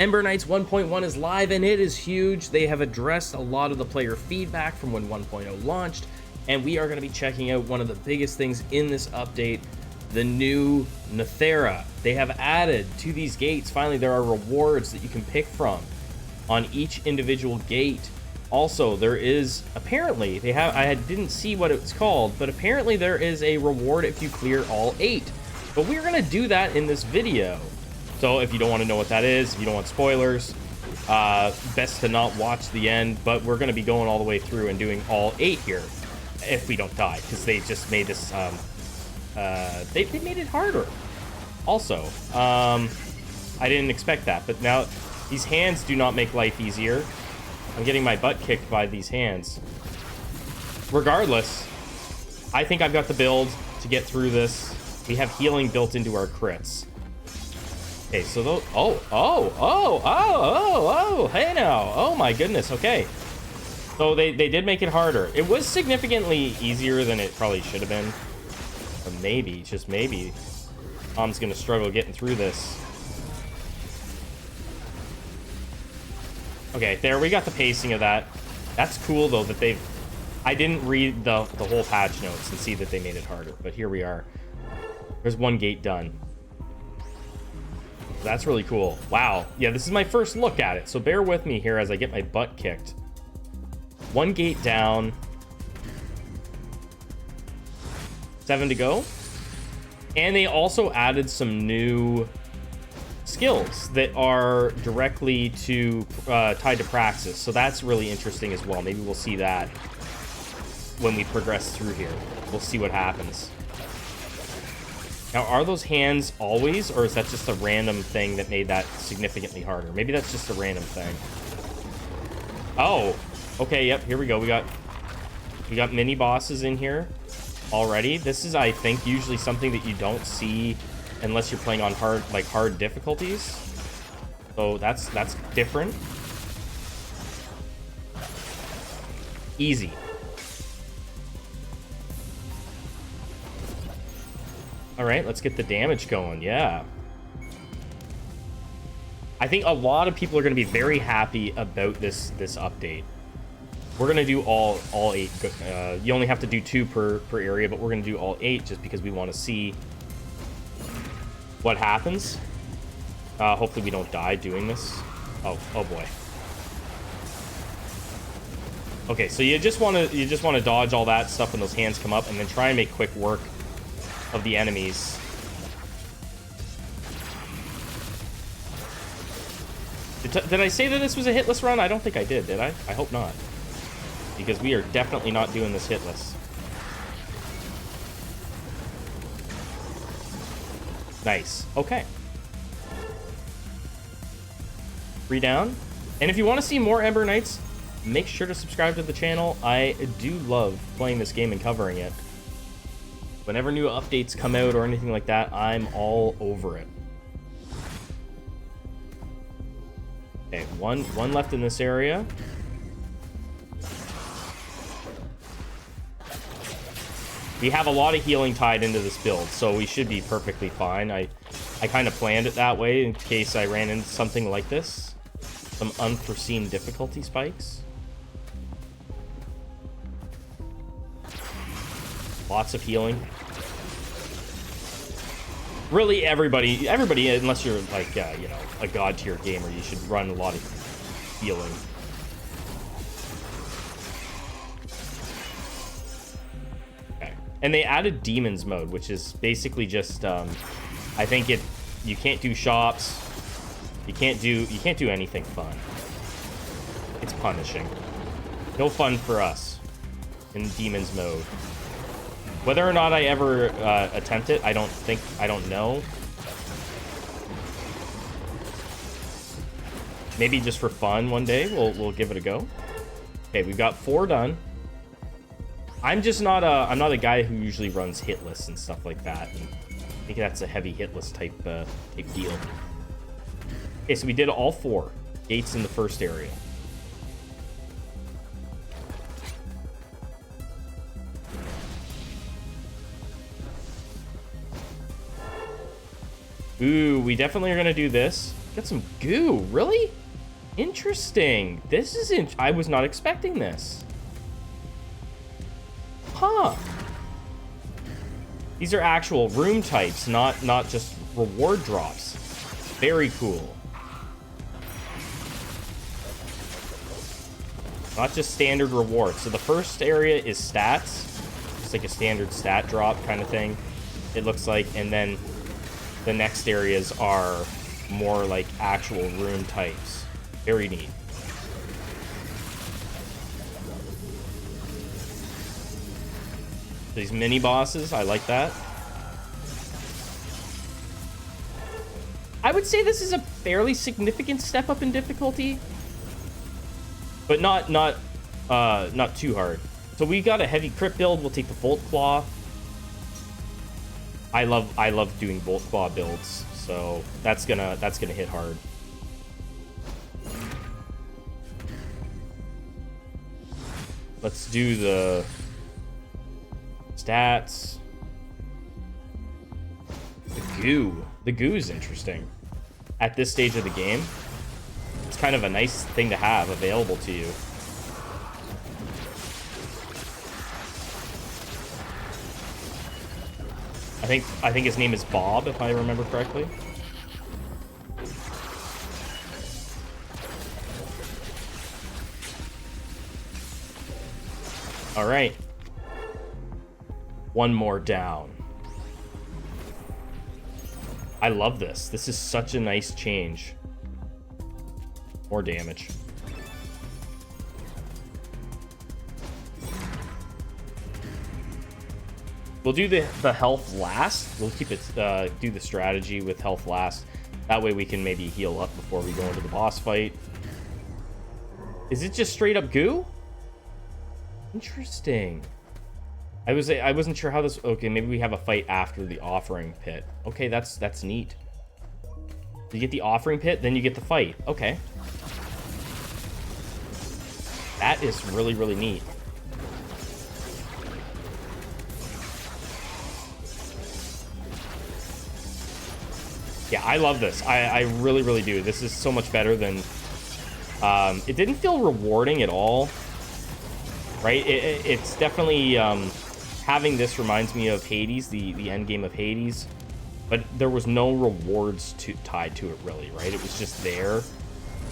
Ember Knights 1.1 is live and it is huge. They have addressed a lot of the player feedback from when 1.0 launched, and we are going to be checking out one of the biggest things in this update, the new Nethera. They have added to these gates, finally, there are rewards that you can pick from on each individual gate. Also, there is, apparently, I didn't see what it's called, but apparently there is a reward if you clear all 8. But we're going to do that in this video. So if you don't want to know what that is, if you don't want spoilers, best to not watch the end, but we're going to be going all the way through and doing all 8 here if we don't die, because they just made this, they made it harder. Also, I didn't expect that, but now these hands do not make life easier. I'm getting my butt kicked by these hands. Regardless, I think I've got the build to get through this. We have healing built into our crits. Okay, so those... Oh, hey now. Oh my goodness, okay. So they did make it harder. It was significantly easier than it probably should have been. Or maybe, just maybe, Tom's gonna struggle getting through this. Okay, there, we got the pacing of that. That's cool, though, that they've... I didn't read the whole patch notes and see that they made it harder, but here we are. There's one gate done. That's really cool. Wow. Yeah, this is my first look at it, so bear with me here as I get my butt kicked. One gate down. 7 to go. And they also added some new skills that are directly to tied to praxis, so that's really interesting as well. Maybe we'll see that when we progress through here. We'll see what happens. Now, are those hands always, or is that just a random thing that made that significantly harder? Maybe that's just a random thing. Oh, okay, yep, here we go. We got mini bosses in here already. This is, I think, usually something that you don't see unless you're playing on hard difficulties. So that's different. Easy. All right, let's get the damage going. Yeah. I think a lot of people are going to be very happy about this update. We're going to do all 8. You only have to do 2 per area, but we're going to do all 8 just because we want to see what happens. Hopefully we don't die doing this. Oh boy. Okay, so you just want to dodge all that stuff when those hands come up, and then try and make quick work of the enemies. Did I say that this was a hitless run? I don't think I did I? I hope not. Because we are definitely not doing this hitless. Nice. Okay. 3 down. And if you want to see more Ember Knights, make sure to subscribe to the channel. I do love playing this game and covering it. Whenever new updates come out or anything like that, I'm all over it. Okay, one left in this area. We have a lot of healing tied into this build, so we should be perfectly fine. I kind of planned it that way in case I ran into something like this. Some unforeseen difficulty spikes. Lots of healing. Really, everybody, unless you're like, you know, a god tier gamer, you should run a lot of healing. Okay, and they added demons mode, which is basically just, I think you can't do shops, you can't do anything fun. It's punishing. No fun for us in demons mode. Whether or not I ever attempt it, I don't know. Maybe just for fun one day, we'll give it a go. Okay, we've got 4 done. I'm not a guy who usually runs hitless and stuff like that. And I think that's a heavy hitless type deal. Okay, so we did all 4 gates in the first area. Ooh, we definitely are going to do this. Got some goo. Really? Interesting. This is I was not expecting this. Huh. These are actual room types, not just reward drops. Very cool. Not just standard rewards. So the first area is stats. It's like a standard stat drop kind of thing, it looks like. And then the next areas are more like actual rune types. Very neat. These mini bosses, I like that. I would say this is a fairly significant step up in difficulty, but not too hard. So we got a heavy crit build. We'll take the Bolt Claw. I love doing Bolt Claw builds, so that's gonna hit hard. Let's do the stats. The goo. The goo is interesting. At this stage of the game, it's kind of a nice thing to have available to you. I think his name is Bob, if I remember correctly. All right. One more down. I love this. This is such a nice change. More damage. We'll do the health last. We'll keep it, do the strategy with health last. That way we can maybe heal up before we go into the boss fight. Is it just straight up goo? Interesting. I wasn't sure how this... Okay, maybe we have a fight after the offering pit. Okay, that's neat. You get the offering pit, then you get the fight. Okay. That is really, really neat. Yeah, I love this. I really, really do. This is so much better than... it didn't feel rewarding at all. Right? It's definitely... having this reminds me of Hades, the end game of Hades. But there was no rewards tied to it, really, right? It was just there.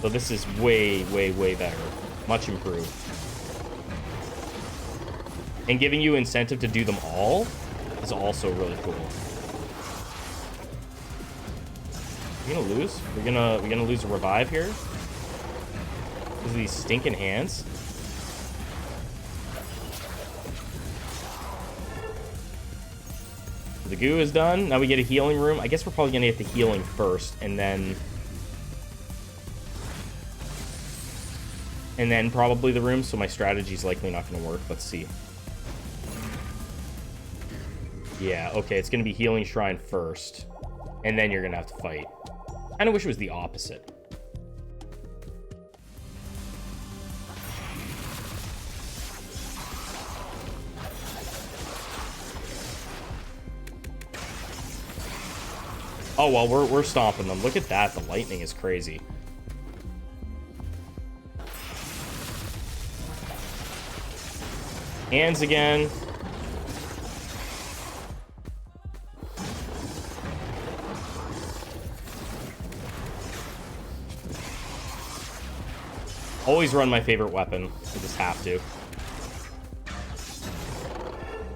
So this is way, way, way better. Much improved. And giving you incentive to do them all is also really cool. We're gonna lose? We're gonna lose a revive here? Because of these stinking hands? The goo is done. Now we get a healing room. I guess we're probably gonna get the healing first, and then probably the room. So my strategy is likely not gonna work. Let's see. Yeah, okay, it's gonna be healing shrine first, and then you're gonna have to fight. I kinda wish it was the opposite. Oh, well, we're stomping them. Look at that. The lightning is crazy. Hands again. Always run my favorite weapon. I just have to.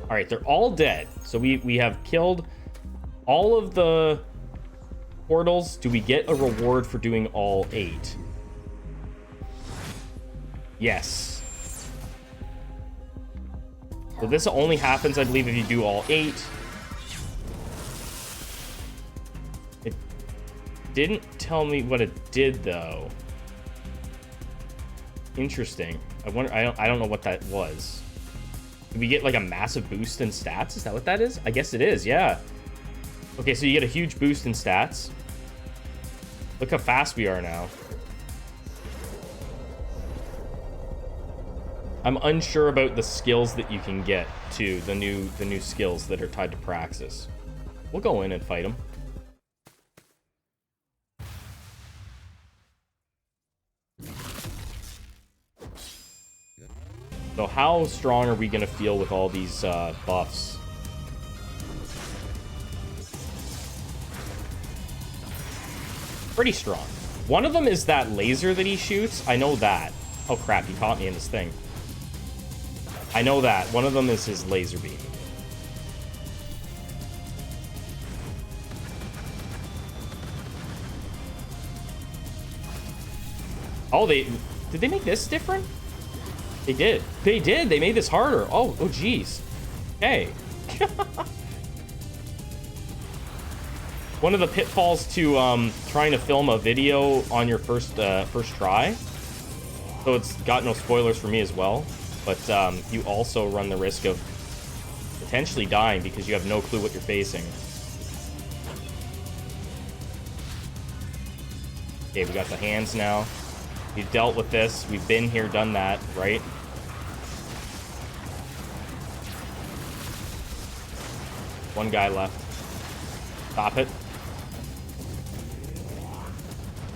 All right, they're all dead. So we have killed all of the portals. Do we get a reward for doing all 8? Yes. So this only happens, I believe, if you do all 8. It didn't tell me what it did, though. Interesting. I wonder. I don't know what that was. Did we get like a massive boost in stats? Is that what that is? I guess it is. Yeah. Okay, so you get a huge boost in stats. Look how fast we are now. I'm unsure about the skills that you can get too, the new skills that are tied to Praxis. We'll go in and fight them. So how strong are we going to feel with all these buffs? Pretty strong. One of them is that laser that he shoots. I know that. Oh, crap. He caught me in this thing. I know that. One of them is his laser beam. Oh, did they make this different? They did. They did. They made this harder. Oh, jeez. Okay. One of the pitfalls to trying to film a video on your first try. So it's got no spoilers for me as well. But you also run the risk of potentially dying because you have no clue what you're facing. Okay, we got the hands now. We've dealt with this. We've been here, done that, right? One guy left. Stop it.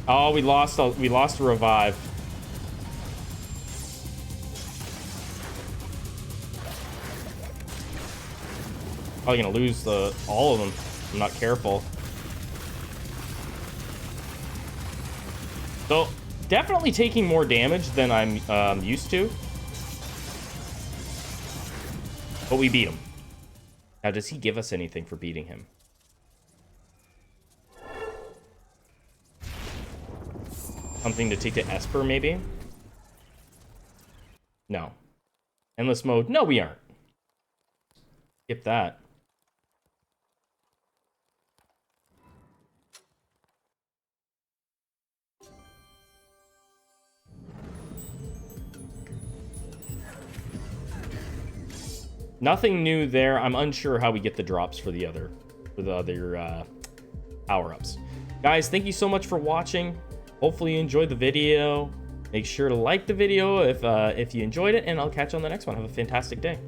Oh, we lost a revive. Probably gonna lose all of them if I'm not careful. So definitely taking more damage than I'm used to. But we beat him. Now, does he give us anything for beating him? Something to take to Esper, maybe? No. Endless mode? No, we aren't. Skip that. Nothing new there. I'm unsure how we get the drops for the other power-ups. Guys, thank you so much for watching. Hopefully you enjoyed the video. Make sure to like the video if you enjoyed it, and I'll catch you on the next one. Have a fantastic day.